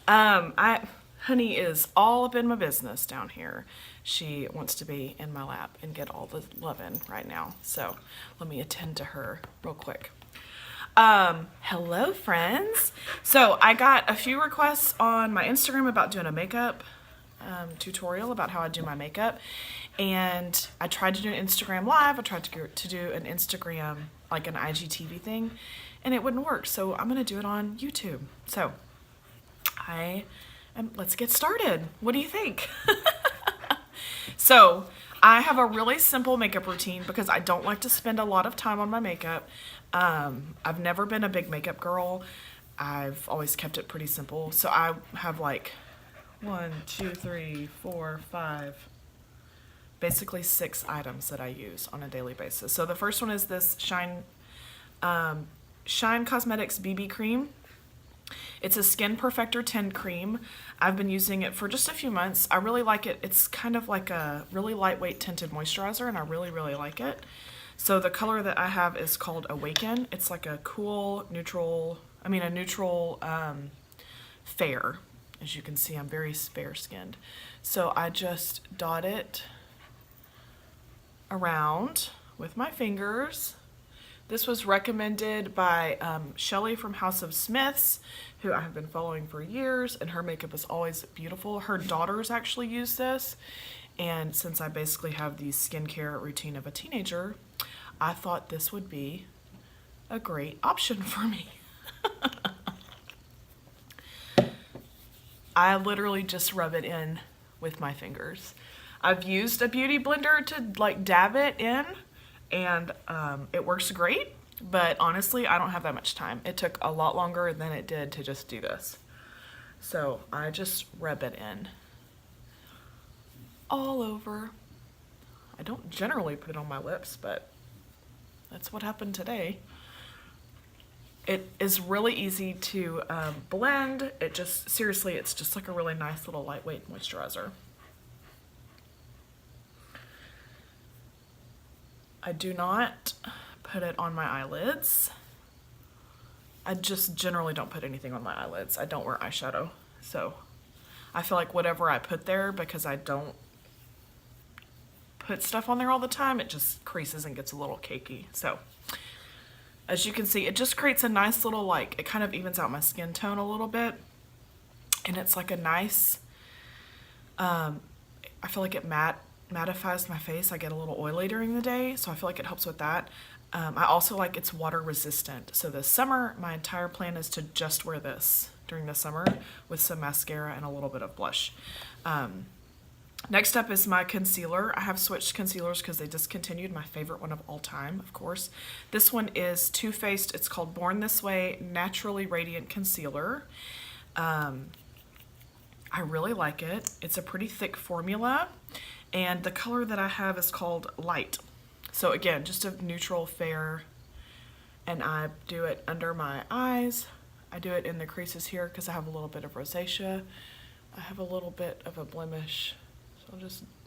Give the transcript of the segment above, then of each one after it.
Honey is all up in my business down here. She wants to be in my lap and get all the loving right now. So let me attend to her real quick. Hello friends. So I got a few requests on my Instagram about doing a makeup tutorial about how I do my makeup, and I tried to do an Instagram live. I tried to do an Instagram, like an IGTV thing, and it wouldn't work. So I'm gonna do it on YouTube. So let's get started. What do you think? So I have a really simple makeup routine because I don't like to spend a lot of time on my makeup. I've never been a big makeup girl. I've always kept it pretty simple. So I have like 1, 2, 3, 4, 5, basically 6 items that I use on a daily basis. So the first one is this Shine Cosmetics BB cream. It's a Skin Perfector Tint Cream. I've been using it for just a few months. I really like it. It's kind of like a really lightweight tinted moisturizer, and I really, really like it. So the color that I have is called Awaken. It's like a cool, neutral fair. As you can see, I'm very fair-skinned. So I just dot it around with my fingers. This was recommended by Shelly from House of Smiths, who I have been following for years, and her makeup is always beautiful. Her daughters actually use this, and since I basically have the skincare routine of a teenager, I thought this would be a great option for me. I literally just rub it in with my fingers. I've used a beauty blender to like dab it in, and it works great, but honestly I don't have that much time. It took a lot longer than it did to just do this. So I just rub it in all over. I don't generally put it on my lips, but that's what happened today. It is really easy to blend. Seriously, it's just like a really nice little lightweight moisturizer. I do not put it on my eyelids. I just generally don't put anything on my eyelids. I don't wear eyeshadow, so I feel like whatever I put there, because I don't put stuff on there all the time, it just creases and gets a little cakey. So as you can see, it just creates a nice little, like, it kind of evens out my skin tone a little bit, and it's like a nice, I feel like it mattifies my face. I get a little oily during the day, so I feel like it helps with that. I also like it's water resistant. So this summer, my entire plan is to just wear this during the summer with some mascara and a little bit of blush. Next up is my concealer. I have switched concealers because they discontinued my favorite one of all time, of course. This one is Too Faced. It's called Born This Way Naturally Radiant Concealer. I really like it. It's a pretty thick formula, and the color that I have is called Light. So again, just a neutral fair, and I do it under my eyes. I do it in the creases here because I have a little bit of rosacea. I have a little bit of a blemish.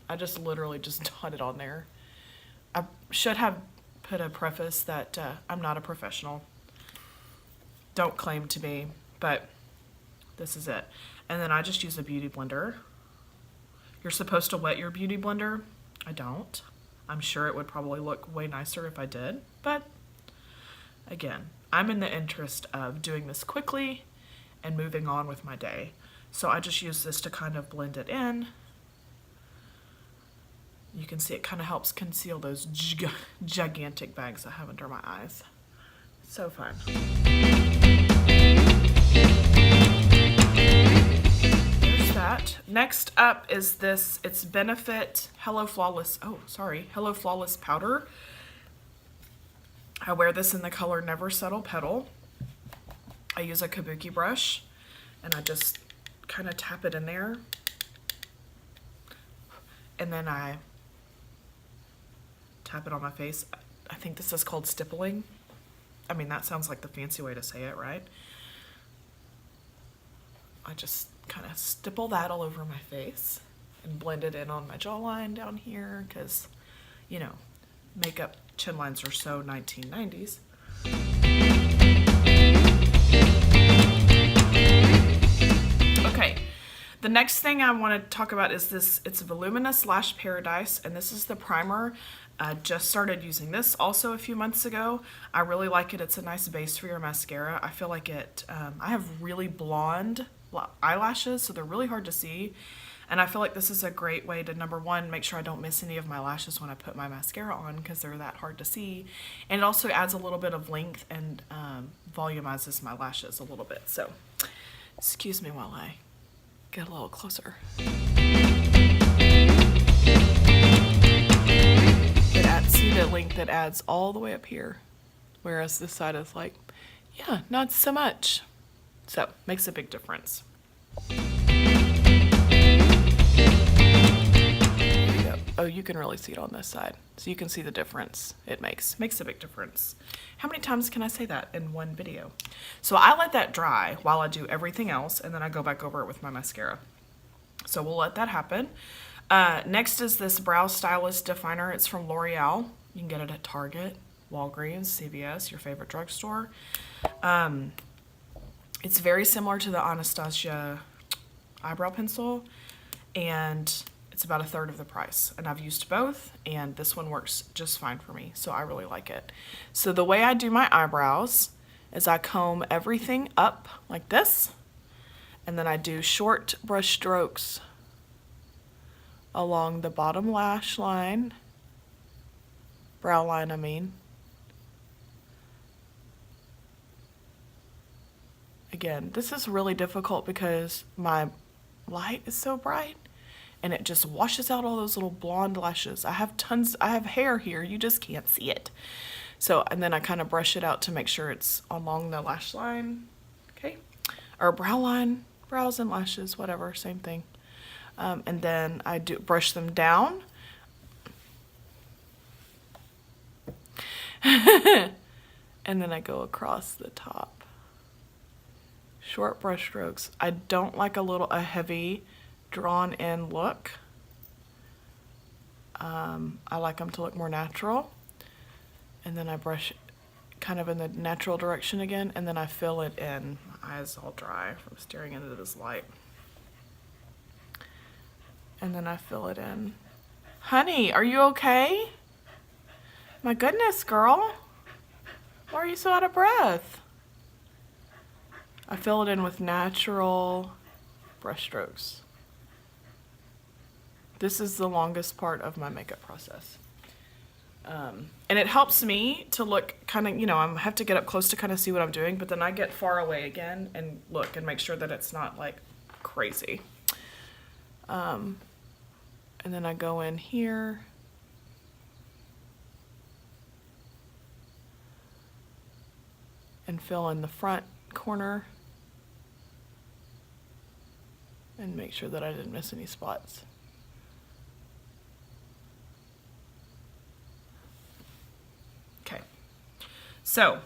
I just literally just dot it on there. I should have put a preface that I'm not a professional. Don't claim to be, but this is it. And then I just use a beauty blender. You're supposed to wet your beauty blender. I don't. I'm sure it would probably look way nicer if I did, but again, I'm in the interest of doing this quickly and moving on with my day. So I just use this to kind of blend it in. You can see it kind of helps conceal those gigantic bags I have under my eyes. So fun. There's that. Next up is this. It's Benefit Hello Flawless Powder. I wear this in the color Never Settle Petal. I use a kabuki brush, and I just kind of tap it in there. And then I tap it on my face. I think this is called stippling. I mean, that sounds like the fancy way to say it, right? I just kind of stipple that all over my face and blend it in on my jawline down here because, you know, makeup chin lines are so 1990s. The next thing I want to talk about is this. It's Voluminous Lash Paradise, and this is the primer. I just started using this also a few months ago. I really like it. It's a nice base for your mascara. I feel like it, I have really blonde eyelashes, so they're really hard to see. And I feel like this is a great way to, number one, make sure I don't miss any of my lashes when I put my mascara on because they're that hard to see. And it also adds a little bit of length and volumizes my lashes a little bit. So, excuse me while I get a little closer. See the length that adds all the way up here, whereas this side is like, yeah, not so much. So makes a big difference. There you go. Oh, you can really see it on this side, so you can see the difference it makes a big difference. How many times can I say that in one video? So I let that dry while I do everything else, and then I go back over it with my mascara. So we'll let that happen. Next is this Brow Stylist Definer. It's from L'Oreal. You can get it at Target, Walgreens, CVS, your favorite drugstore. It's very similar to the Anastasia eyebrow pencil, and it's about 1/3 of the price. And I've used both, and this one works just fine for me, so I really like it. So the way I do my eyebrows is I comb everything up like this, and then I do short brush strokes along the bottom lash line, brow line I mean. Again, this is really difficult because my light is so bright and it just washes out all those little blonde lashes. I have hair here, you just can't see it. So, and then I kind of brush it out to make sure it's along the lash line, okay? Or brow line, brows and lashes, whatever, same thing. And then I do brush them down. And then I go across the top. Short brush strokes. I don't like a heavy drawn in look. I like them to look more natural. And then I brush kind of in the natural direction again, and then I fill it in. My eyes all dry from staring into this light. And then I fill it in. Honey, are you okay? My goodness, girl. Why are you so out of breath? I fill it in with natural brush strokes. This is the longest part of my makeup process. And it helps me to look kind of, I have to get up close to kind of see what I'm doing, but then I get far away again and look and make sure that it's not like crazy. And then I go in here. And fill in the front corner. And make sure that I didn't miss any spots. Okay. So,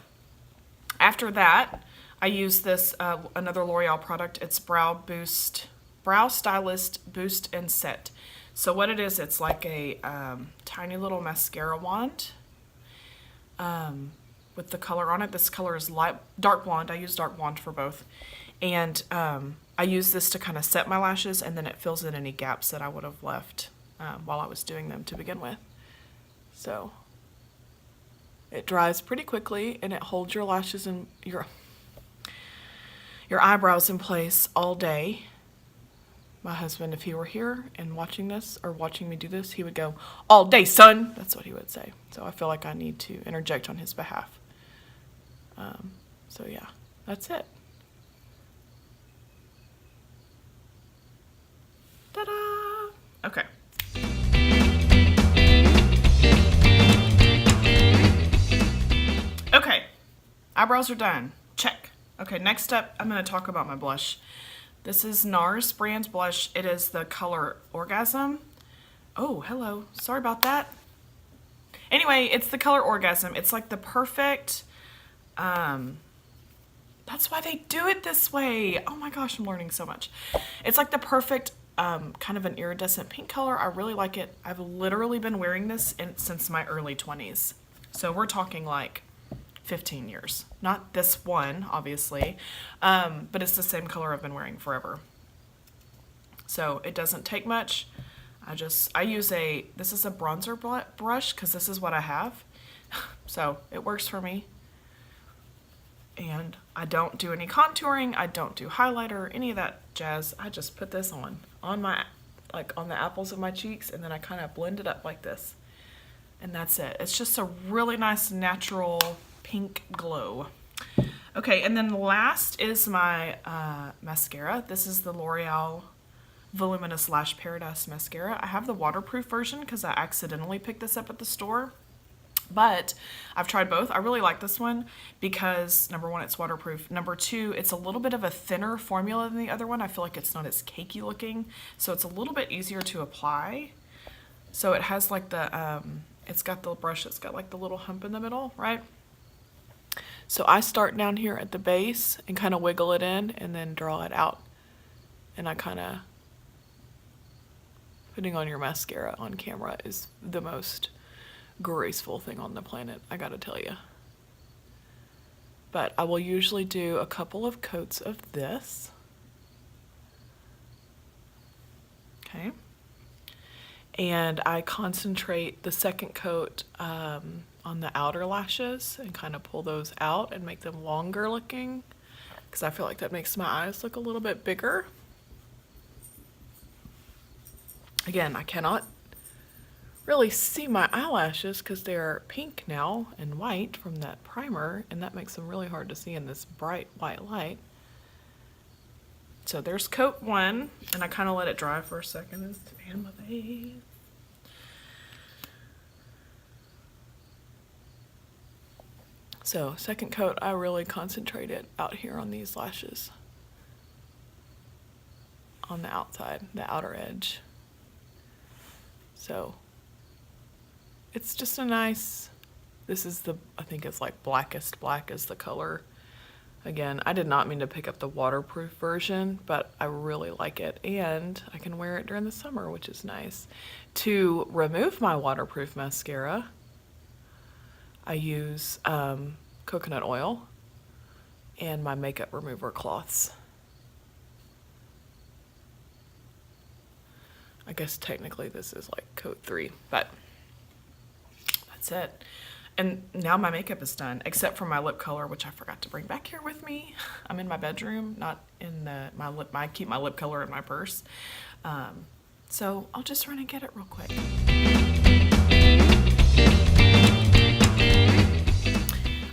after that, I use this, another L'Oreal product. It's Brow Stylist Boost and Set. So what it is, it's like a tiny little mascara wand with the color on it. This color is dark blonde. I use dark blonde for both. And I use this to kind of set my lashes, and then it fills in any gaps that I would have left while I was doing them to begin with. So it dries pretty quickly, and it holds your lashes and your eyebrows in place all day. My husband, if he were here and watching this or watching me do this, he would go, "All day, son." That's what he would say. So I feel like I need to interject on his behalf. So yeah, that's it. Ta-da! Okay. Okay, eyebrows are done. Check. Okay, next up, I'm going to talk about my blush. This is NARS brand blush. It is the color Orgasm. Oh, hello. Sorry about that. Anyway, it's the color Orgasm. It's like the perfect, that's why they do it this way. Oh my gosh, I'm learning so much. It's like the perfect kind of an iridescent pink color. I really like it. I've literally been wearing this since my early 20s. So we're talking like 15 years. Not this one, obviously, but it's the same color I've been wearing forever. So it doesn't take much. I use this is a bronzer brush because this is what I have. So it works for me. And I don't do any contouring. I don't do highlighter, any of that jazz. I just put this on my, like on the apples of my cheeks, and then I kind of blend it up like this. And that's it. It's just a really nice natural pink glow. Okay, and then last is my mascara. This is the L'Oreal Voluminous Lash Paradise Mascara. I have the waterproof version because I accidentally picked this up at the store. But I've tried both. I really like this one because number one, it's waterproof. Number two, it's a little bit of a thinner formula than the other one. I feel like it's not as cakey looking. So it's a little bit easier to apply. So it has like the, it's got the brush, it's got like the little hump in the middle, right? So I start down here at the base and kind of wiggle it in and then draw it out. And I kind of, putting on your mascara on camera is the most graceful thing on the planet, I gotta tell you. But I will usually do a couple of coats of this. Okay. And I concentrate the second coat on the outer lashes and kind of pull those out and make them longer looking because I feel like that makes my eyes look a little bit bigger. Again, I cannot really see my eyelashes because they're pink now and white from that primer, and that makes them really hard to see in this bright white light. So there's coat one, and I kind of let it dry for a second and my face. So second coat, I really concentrate it out here on these lashes, on the outside, the outer edge. So it's just a nice, this is the, I think it's like blackest black is the color. Again, I did not mean to pick up the waterproof version, but I really like it, and I can wear it during the summer, which is nice. To remove my waterproof mascara, I use coconut oil and my makeup remover cloths. I guess technically this is like coat 3, but that's it. And now my makeup is done, except for my lip color, which I forgot to bring back here with me. I'm in my bedroom, not in I keep my lip color in my purse. So I'll just run and get it real quick.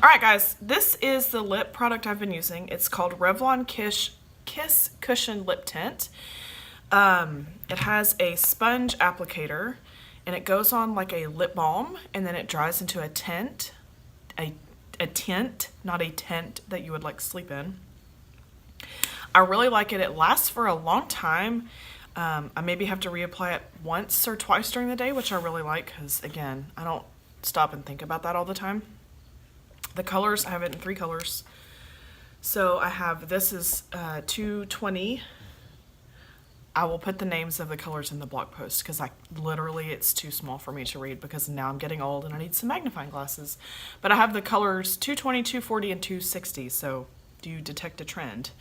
All right, guys, this is the lip product I've been using. It's called Revlon Kiss Cushion Lip Tint. It has a sponge applicator, and it goes on like a lip balm, and then it dries into a tint, a tint, not a tent that you would like sleep in. I really like it. It lasts for a long time. I maybe have to reapply it once or twice during the day, which I really like because, again, I don't stop and think about that all the time. The colors, I have it in 3 colors. So I have, this is 220. I will put the names of the colors in the blog post because it's too small for me to read because now I'm getting old and I need some magnifying glasses. But I have the colors 220, 240, and 260, so do you detect a trend?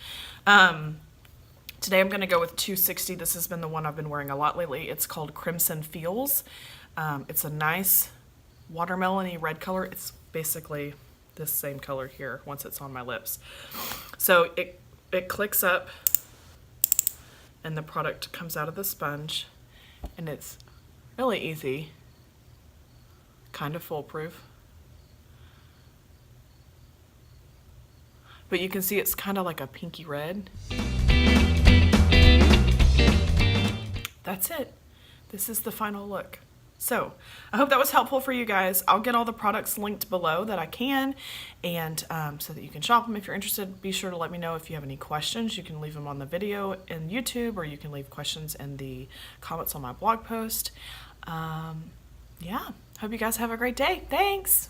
Today I'm going to go with 260. This has been the one I've been wearing a lot lately. It's called Crimson Feels. It's a nice watermelon-y red color. It's basically this same color here once it's on my lips. So it clicks up and the product comes out of the sponge, and it's really easy, kind of foolproof. But you can see it's kind of like a pinky red. That's it. This is the final look. So I hope that was helpful for you guys. I'll get all the products linked below that I can, and so that you can shop them if you're interested. Be sure to let me know if you have any questions. You can leave them on the video in YouTube, or you can leave questions in the comments on my blog post. Yeah, hope you guys have a great day. Thanks.